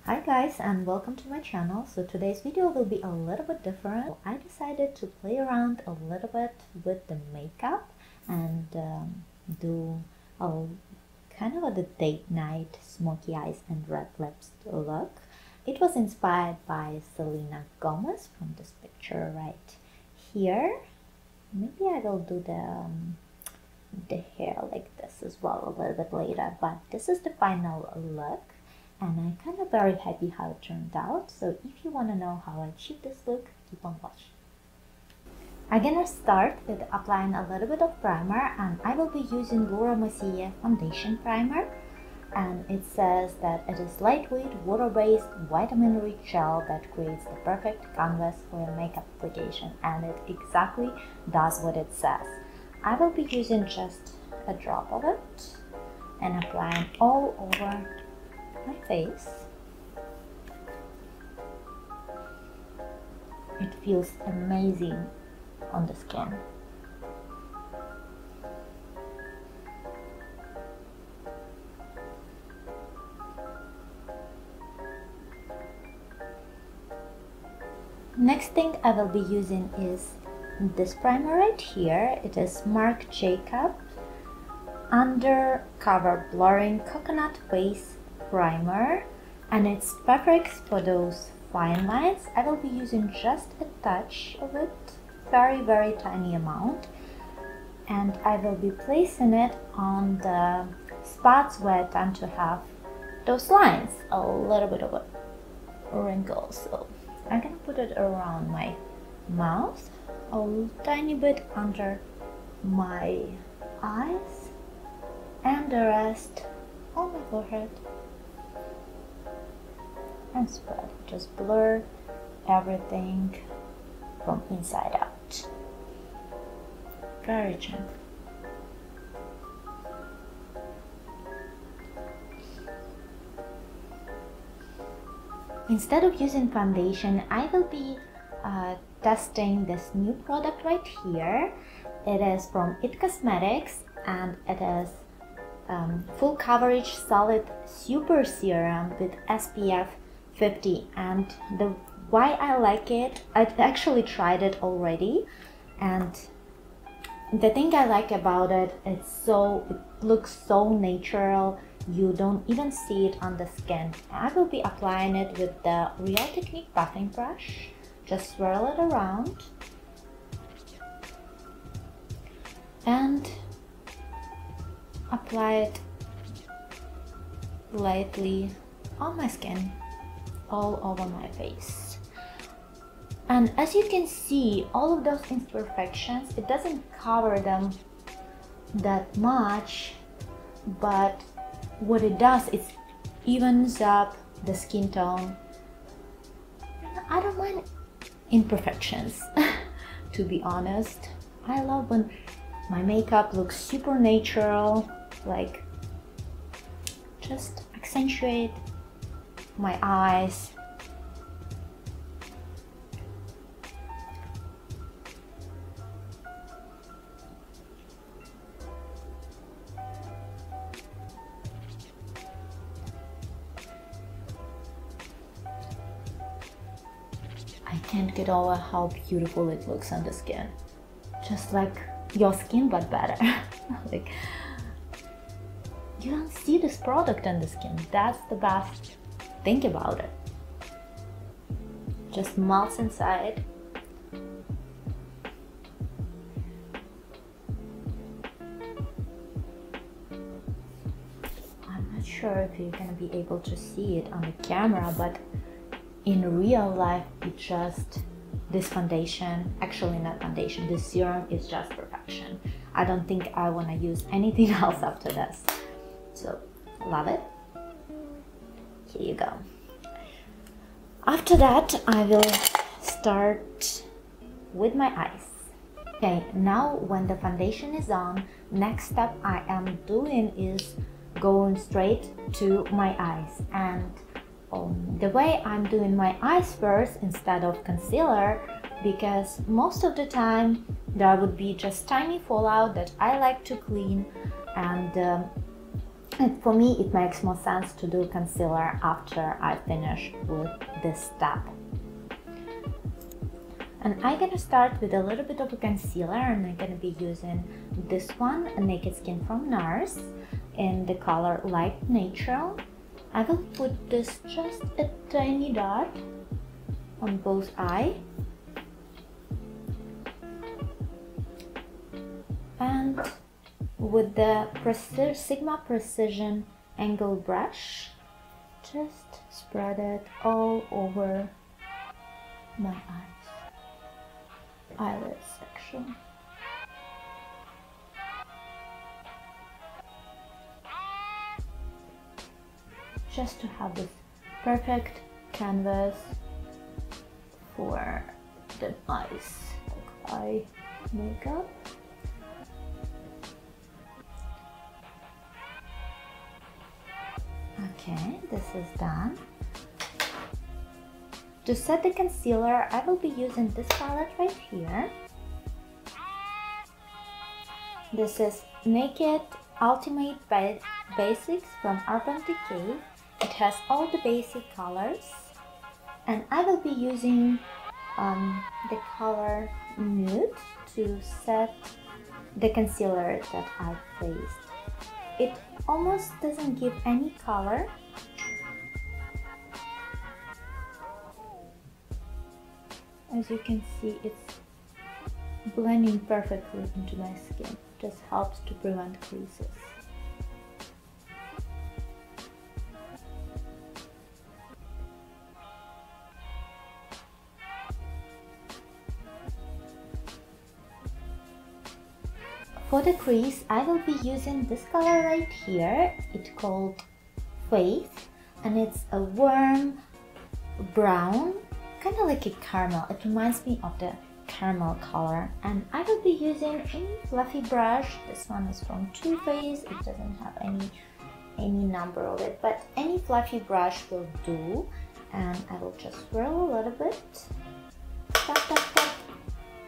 Hi guys, and welcome to my channel. So today's video will be a little bit different. I decided to play around a little bit with the makeup and do a kind of a date night smoky eyes and red lips look. It was inspired by Selena Gomez from this picture right here. Maybe I will do the hair like this as well a little bit later, but this is the final look. And I'm kind of very happy how it turned out. So if you want to know how I achieved this look, keep on watching. I'm gonna start with applying a little bit of primer, and I will be using Mercier foundation primer. And it says that it is lightweight, water-based, vitamin-rich gel that creates the perfect canvas for your makeup application, and it exactly does what it says. I will be using just a drop of it and applying all over my face. It feels amazing on the skin. Next thing I will be using is this primer right here. It is Marc Jacob Undercover Blurring Coconut Face Primer, and it's perfect for those fine lines. I will be using just a touch of it, very tiny amount, and I will be placing it on the spots where I tend to have those lines, a little bit of a wrinkle. So I'm gonna put it around my mouth, a tiny bit under my eyes, and the rest on my forehead. And spread. Just blur everything from inside out. Very gentle. Instead of using foundation, I will be testing this new product right here. It is from IT Cosmetics, and it is full coverage solid super serum with SPF 50, and why I like it, I've actually tried it already, and the thing I like about it, it looks so natural. You don't even see it on the skin. I will be applying it with the Real Technique buffing brush. Just swirl it around and apply it lightly on my skin, all over my face. And as you can see, all of those imperfections, it doesn't cover them that much, but what it does is evens up the skin tone. I don't mind imperfections to be honest. I love when my makeup looks super natural, like just accentuate my eyes. I can't get over how beautiful it looks on the skin. Just like your skin, but better. Like, you don't see this product on the skin. That's the best thing about it. Just melts inside. I'm not sure if you're gonna be able to see it on the camera, but in real life, this foundation, actually not foundation, this serum is just perfection. I don't think I want to use anything else after this. So, love it. Here you go. After that, I will start with my eyes. Okay, now when the foundation is on, next step I am doing is going straight to my eyes. And the way I'm doing my eyes first instead of concealer, because most of the time there would be just tiny fallout that I like to clean, and And for me, it makes more sense to do concealer after I finish with this step. And I'm gonna start with a little bit of a concealer, and I'm gonna be using this one, Naked Skin from NARS, in the color Light Natural. I will put this just a tiny dot on both eyes. And with the Sigma Precision Angle Brush, just spread it all over my eyelid section. Just to have this perfect canvas for the eyes, like eye makeup. Okay, this is done. To set the concealer, I will be using this palette right here. This is Naked Ultimate Basics from Urban Decay. It has all the basic colors, and I will be using the color Nude to set the concealer that I placed. It almost doesn't give any color. As you can see, it's blending perfectly into my skin. Just helps to prevent creases. For the crease, I will be using this color right here. It's called Faith, and it's a warm brown, kind of like a caramel. It reminds me of the caramel color, and I will be using a fluffy brush. This one is from Too Faced. It doesn't have any number of it, but any fluffy brush will do. And I will just swirl a little bit, tap, tap, tap,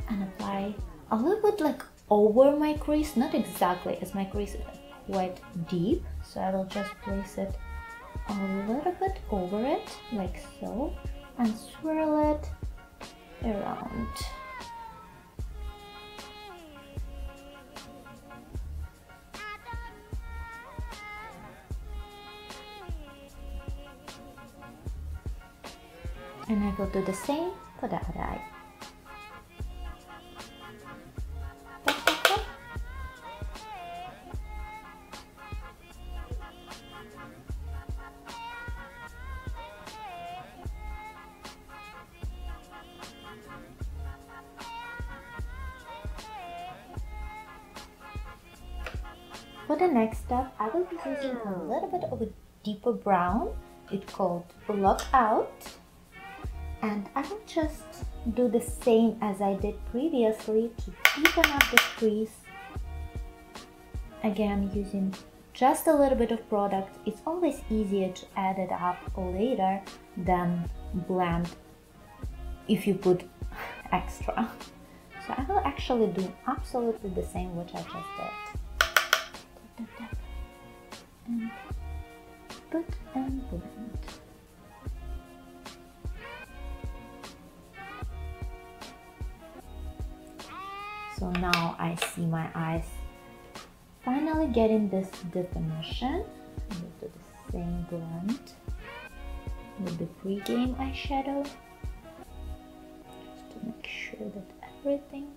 and apply a little bit like over my crease, not exactly, as my crease is quite deep, so I will just place it a little bit over it, like so, and swirl it around. And I will do the same for the other eye. For the next step, I will be using a little bit of a deeper brown. It's called Lock Out. And I will just do the same as I did previously to deepen up the crease. Again, using just a little bit of product. It's always easier to add it up later than blend if you put extra. So I will actually do absolutely the same which I just did. Tap, tap, tap. And put and blend. So now I see my eyes finally getting this definition. I will do the same blend with the pre-game eyeshadow, just to make sure that everything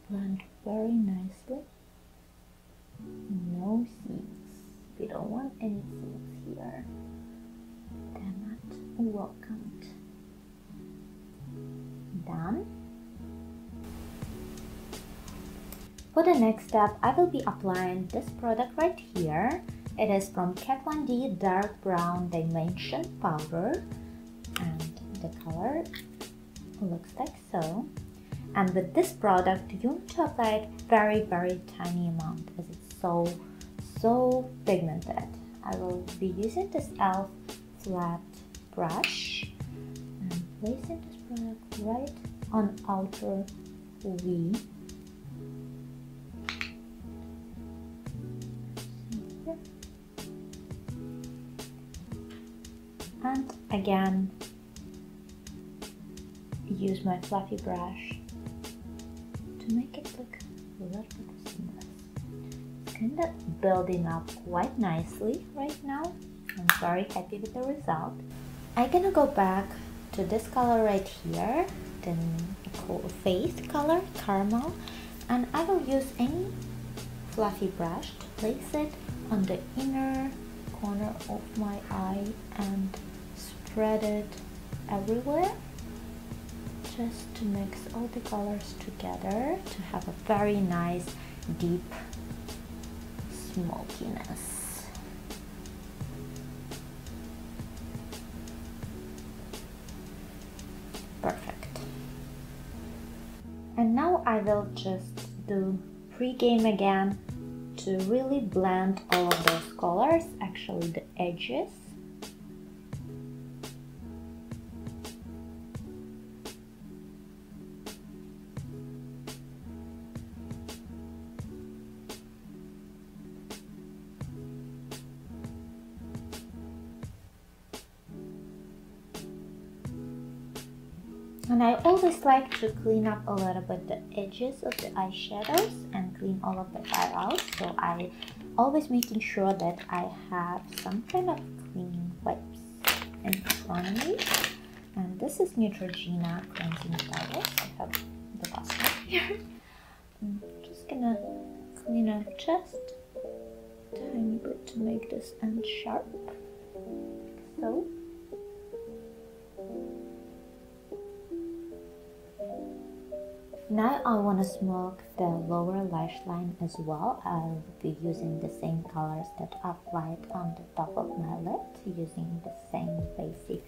blends very nicely. No seams. We don't want any seams here. They're not welcomed. Done. For the next step, I will be applying this product right here. It is from Kat Von D Dark Brown Dimension Powder, and the color looks like so. And with this product, you need to apply it very tiny amount, as it's so pigmented. I will be using this e.l.f. flat brush and placing this product right on outer V. And again, use my fluffy brush to make it look a little bit seamless. It's kind of building up quite nicely right now. I'm very happy with the result. I'm gonna go back to this color right here, the face color, caramel, and I will use any fluffy brush to place it on the inner corner of my eye and spread it everywhere, just to mix all the colors together to have a very nice deep smokiness. Perfect. And now I will just do pre-game again to really blend all of those colors, actually the edges. And I always like to clean up a little bit the edges of the eyeshadows and clean all of the fire out. So I always making sure that I have some kind of clean wipes in front of me. And this is Neutrogena cleansing powder. I have the last one here. I'm just gonna clean up just a tiny bit to make this end sharp. Like so. Now I want to smoke the lower lash line as well. I'll be using the same colors that I applied on the top of my lid, using the same basic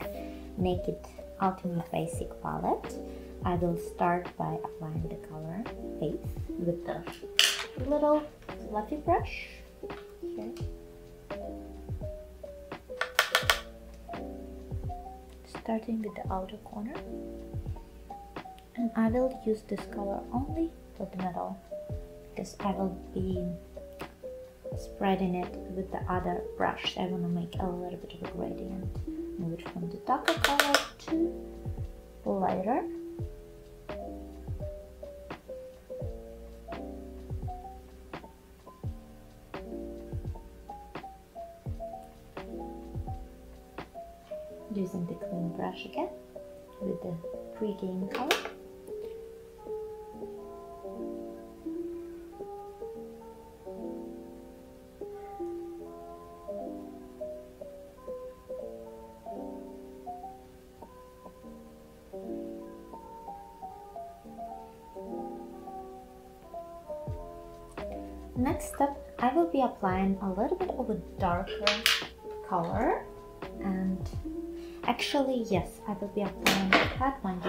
Naked Ultimate Basic palette. I will start by applying the color Face with the little fluffy brush here. Starting with the outer corner. And I will use this color only for the middle, because I will be spreading it with the other brush. I want to make a little bit of a gradient. Move it from the darker color to lighter. Using the clean brush again with the pre-game color. Next step, I will be applying a little bit of a darker color, and actually yes, I will be applying that one,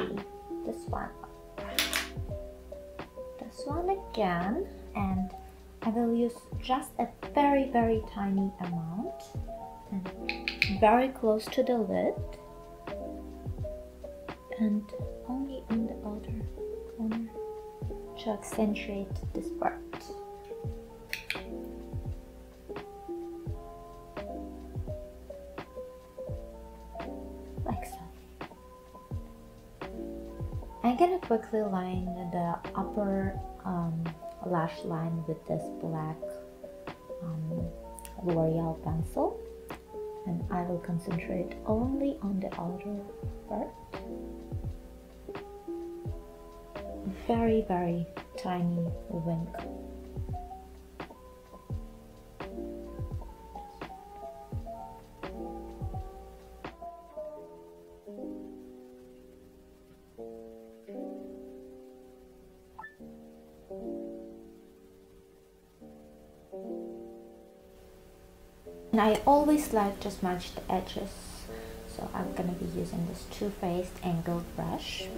this one again, and I will use just a very tiny amount and very close to the lid and only on the outer corner to accentuate this part. Like so. I'm gonna quickly line the upper lash line with this black Loreal pencil, and I will concentrate only on the outer part. Very tiny wink. And I always like to smudge the edges, so I'm gonna be using this Too Faced angled brush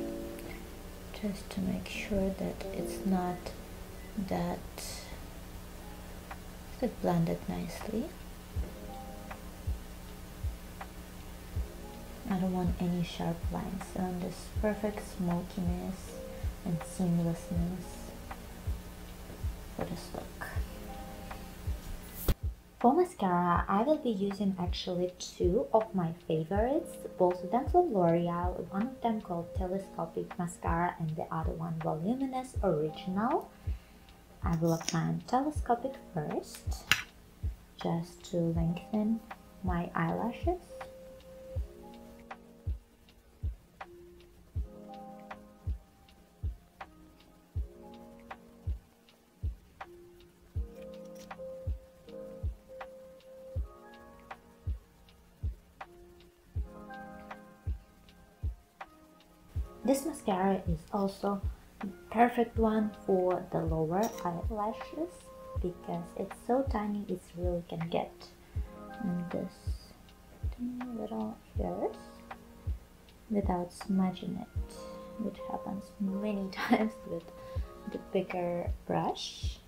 just to make sure that it's not that blended nicely. I don't want any sharp lines. I want this perfect smokiness and seamlessness for this look. For mascara, I will be using actually two of my favorites, both of them from L'Oreal, one of them called Telescopic Mascara and the other one Voluminous Original. I will apply Telescopic first, just to lengthen my eyelashes. This mascara is also a perfect one for the lower eyelashes because it's so tiny, it really can get in this tiny little hairs without smudging it, which happens many times with the bigger brush.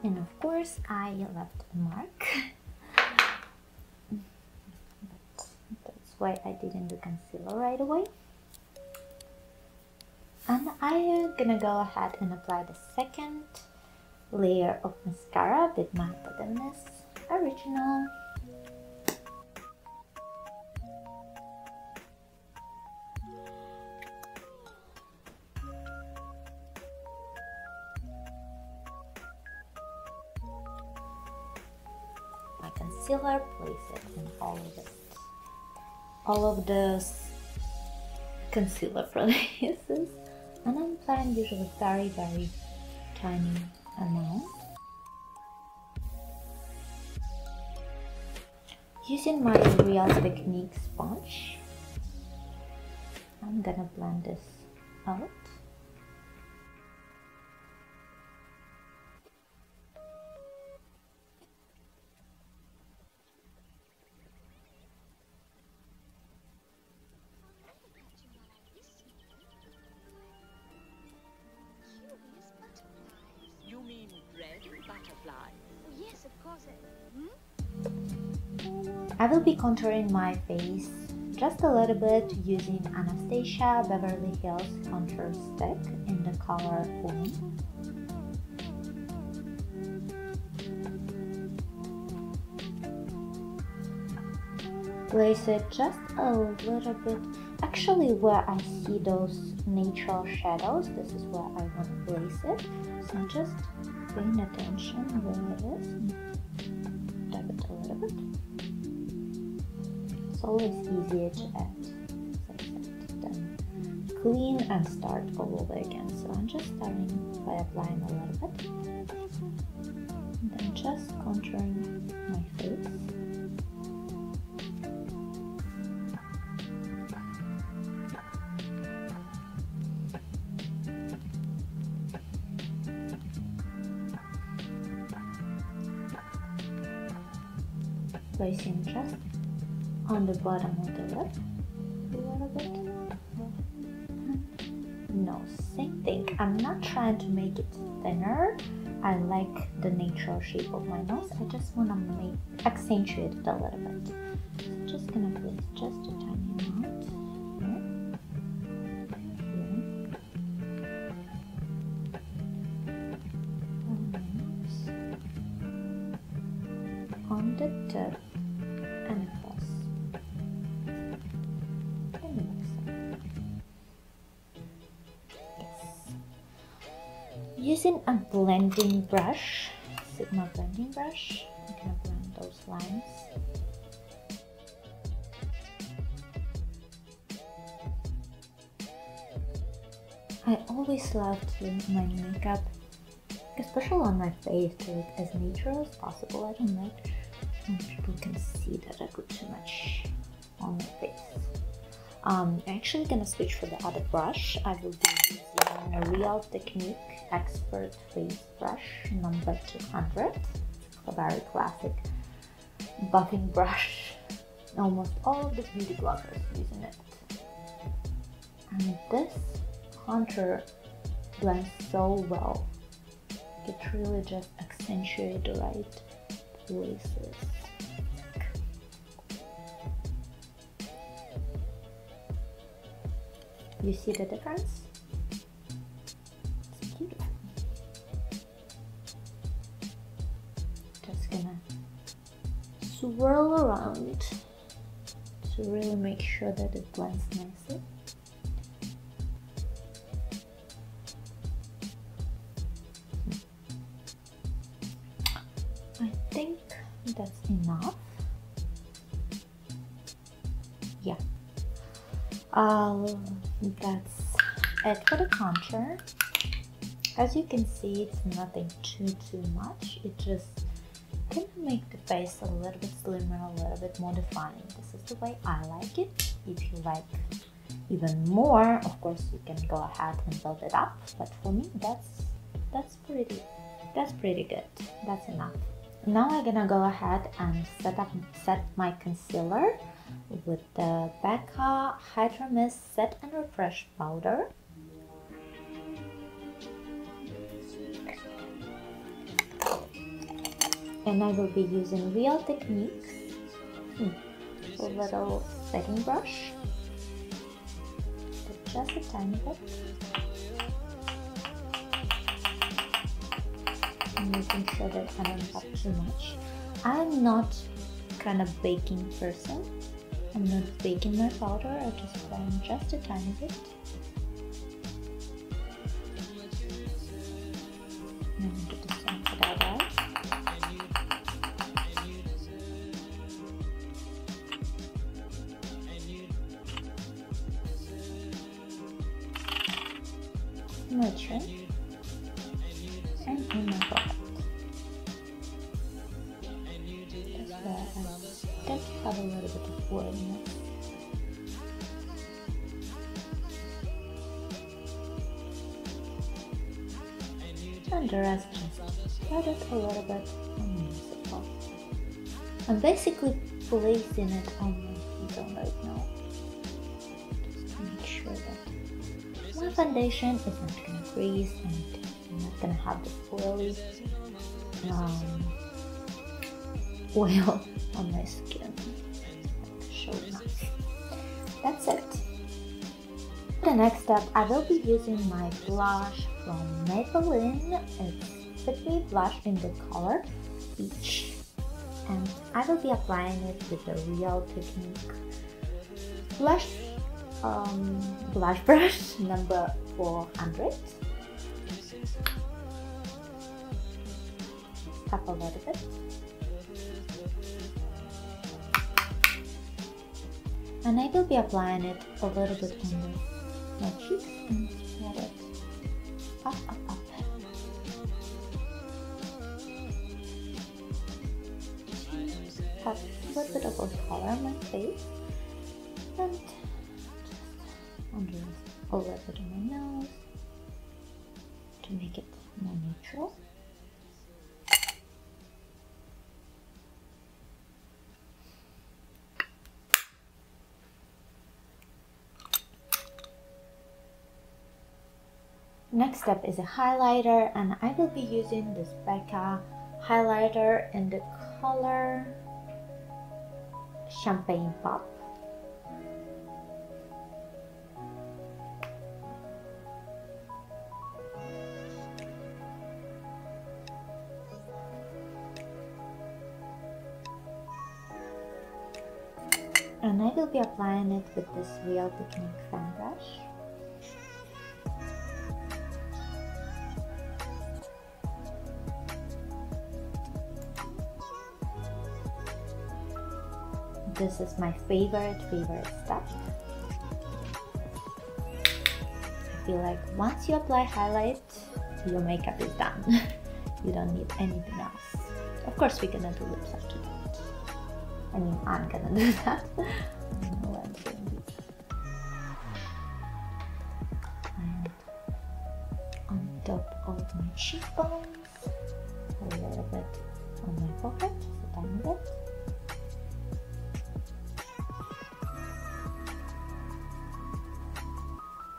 And of course, I left a mark, but that's why I didn't do concealer right away. And I'm gonna go ahead and apply the second layer of mascara with my Voluminous Original. My concealer, place it in all of those concealer places, and I'm applying usually very tiny amount. Using my L'Oreal Technique sponge, I'm gonna blend this out. You mean red butterfly? Oh, yes, of course. I will be contouring my face just a little bit using Anastasia Beverly Hills contour stick in the color Fawn. Place it just a little bit, actually where I see those natural shadows, this is where I want to place it. So I'm just paying attention where it is and dab it a little bit. It's always easier to add, as I said, than clean and start all over again. So I'm just starting by applying a little bit and then just contouring my face. Placing just on the bottom of the lip a little bit. No, same thing. I'm not trying to make it thinner. I like the natural shape of my nose. I just want to accentuate it a little bit. So I'm just gonna place just a tiny amount here. On the tip and across the next side. Yes. Using a blending brush, Sigma blending brush, I'm gonna blend those lines. I always love to do my makeup, especially on my face, to look as natural as possible. I don't like when people can see that I put too much on my face. I'm actually gonna switch for the other brush. I will be using a L'Oreal Technique Expert Face Brush number 200. It's a very classic buffing brush. Almost all of the beauty bloggers using it. And this contour blends so well. It really just accentuates the right places. You see the difference? It's beautiful. Just gonna swirl around to really make sure that it blends nicely. I think that's enough. Yeah. That's it for the contour. As you can see, it's nothing too much. It just can make the face a little bit slimmer, a little bit more defined. This is the way I like it. If you like even more, of course you can go ahead and build it up. But for me, that's pretty good. That's enough. Now I'm gonna go ahead and set my concealer with the Becca Hydra Mist Set and Refresh Powder. And I will be using Real Techniques, a little setting brush, but just a tiny bit. I'm making sure that I don't have too much. I'm not kind of baking person. I'm not baking my powder, I just apply just a tiny bit. And I'm going to sample that out. My chin and in my pocket. That's where I tend to have a little bit of wetness. And the rest just spread it a little bit and use it off. I'm basically placing it on my T-zone right now, just to make sure that my foundation is not going to crease and I'm not going to have the oily oil on my skin. So nice. That's it. The next step, I will be using my blush from Maybelline. It's Fit Me blush in the color Peach, and I will be applying it with the Real Technique blush brush number 400. Tap a little bit. And I will be applying it a little bit under my cheeks and spread it up. Have a little bit of color on my face and just under a little bit on my nose to make it more neutral. Next step is a highlighter, and I will be using this Becca highlighter in the color Champagne Pop. And I will be applying it with this Real Technique fan brush. This is my favorite step. I feel like once you apply highlight, your makeup is done. You don't need anything else. Of course, we're gonna do lips after that. I mean, I'm gonna do that. I don't know what I'm doing. And on top of my cheekbones, a little bit on my pocket, just a tiny bit.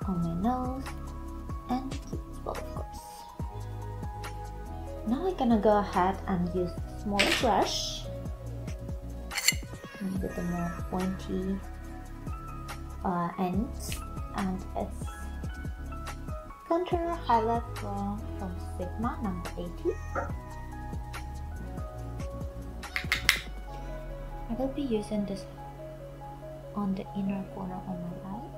On my nose and cute as well, of course. Now I'm gonna go ahead and use the smaller brush and with the more pointy ends and it's contour highlight from Sigma number 80. I will be using this on the inner corner of my eye,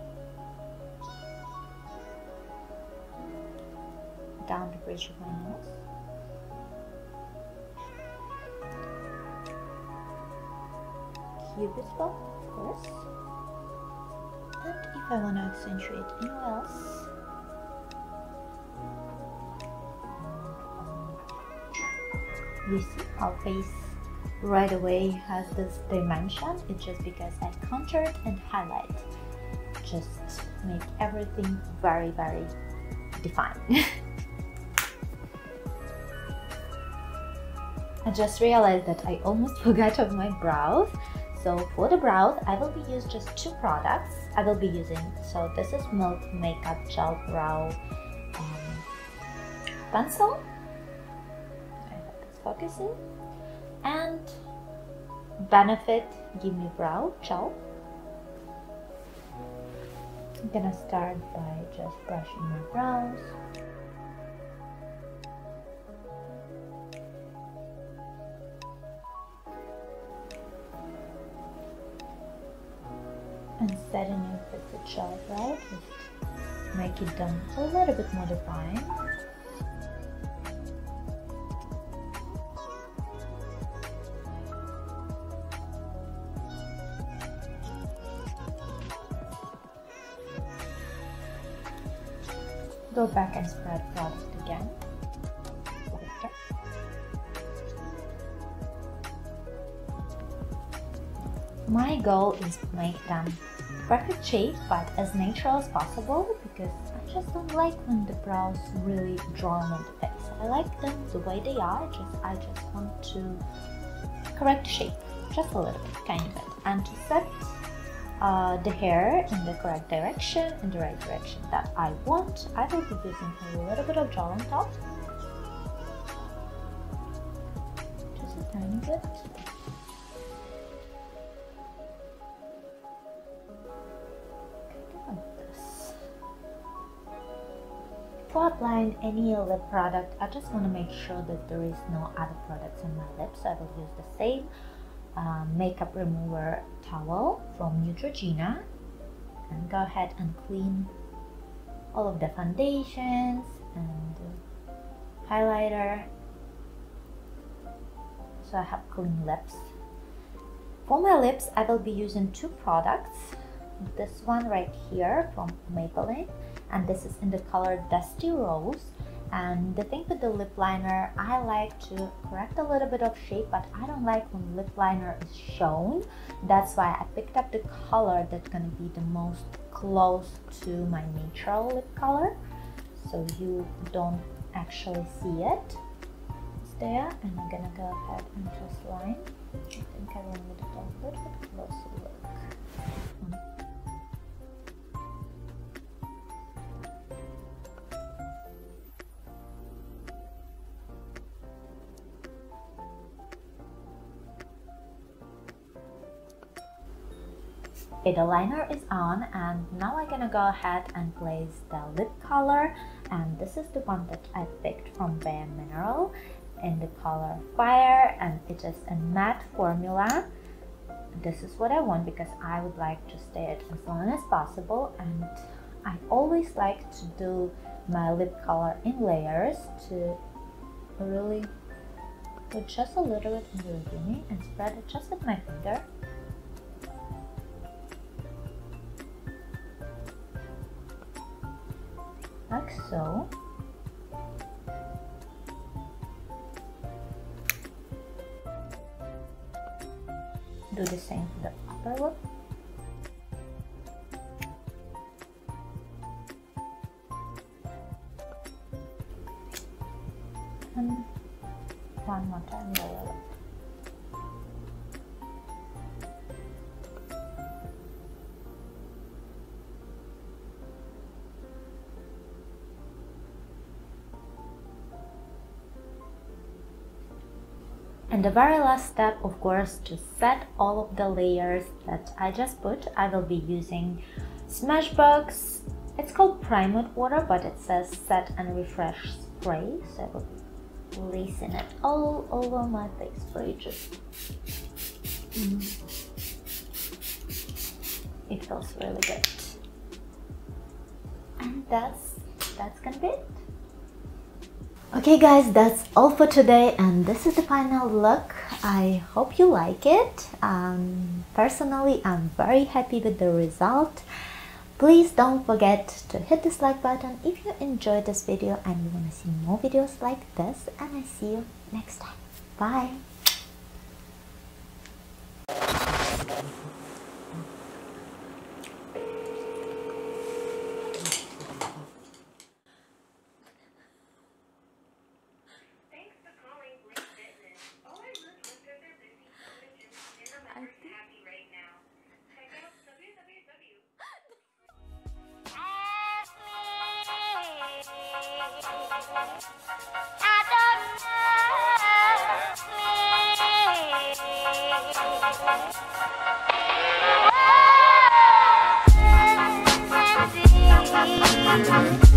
down the bridge of my nose. Cupid's bow, of course. And if I want to accentuate anywhere else, you see our face right away has this dimension. It's just because I contoured and highlight, just make everything very, very defined. I just realized that I almost forgot of my brows. So for the brows, I will be using just two products. I will be using, so this is Milk Makeup Gel Brow Pencil. I hope it's focusing. And Benefit Give Me Brow Gel. I'm gonna start by just brushing my brows. And setting it with the gel brow, just make it them a little bit more defined. Go back and spread product again. My goal is to make them perfect shape but as natural as possible, because I just don't like when the brows really drawn on the face. I like them the way they are, I just want to correct the shape just a little bit, kind of bit, and to set the hair in the correct direction, in the right direction that I want. I will be using a little bit of gel on top, just a tiny bit. To applying any lip product, I just want to make sure that there is no other products on my lips. So I will use the same makeup remover towel from Neutrogena and go ahead and clean all of the foundations and highlighter, so I have clean lips. For my lips, I will be using two products. This one right here from Maybelline, and this is in the color Dusty Rose. And the thing with the lip liner, I like to correct a little bit of shape, but I don't like when lip liner is shown. That's why I picked up the color that's gonna be the most close to my natural lip color, so you don't actually see it. It's there, and I'm gonna go ahead and just line. I think I will need it a little bit closer look. Okay, the liner is on, and now I'm gonna go ahead and place the lip color, and this is the one that I picked from bareMinerals in the color Fire, and it is a matte formula. This is what I want because I would like to stay it as long as possible, and I always like to do my lip color in layers to really put just a little bit in the beginning and spread it just with my finger. Like so. Do the same for the upper lip. And one more time lower lip. And the very last step, of course, to set all of the layers that I just put, I will be using Smashbox It's called Primed Water, but it says Set and Refresh Spray, so I will be placing it all over my face for you. It feels really good. And that's gonna be it. Okay guys, that's all for today, and this is the final look. I hope you like it. Personally, I'm very happy with the result. Please don't forget to hit this like button if you enjoyed this video and you want to see more videos like this, and I see you next time. Bye. I don't know.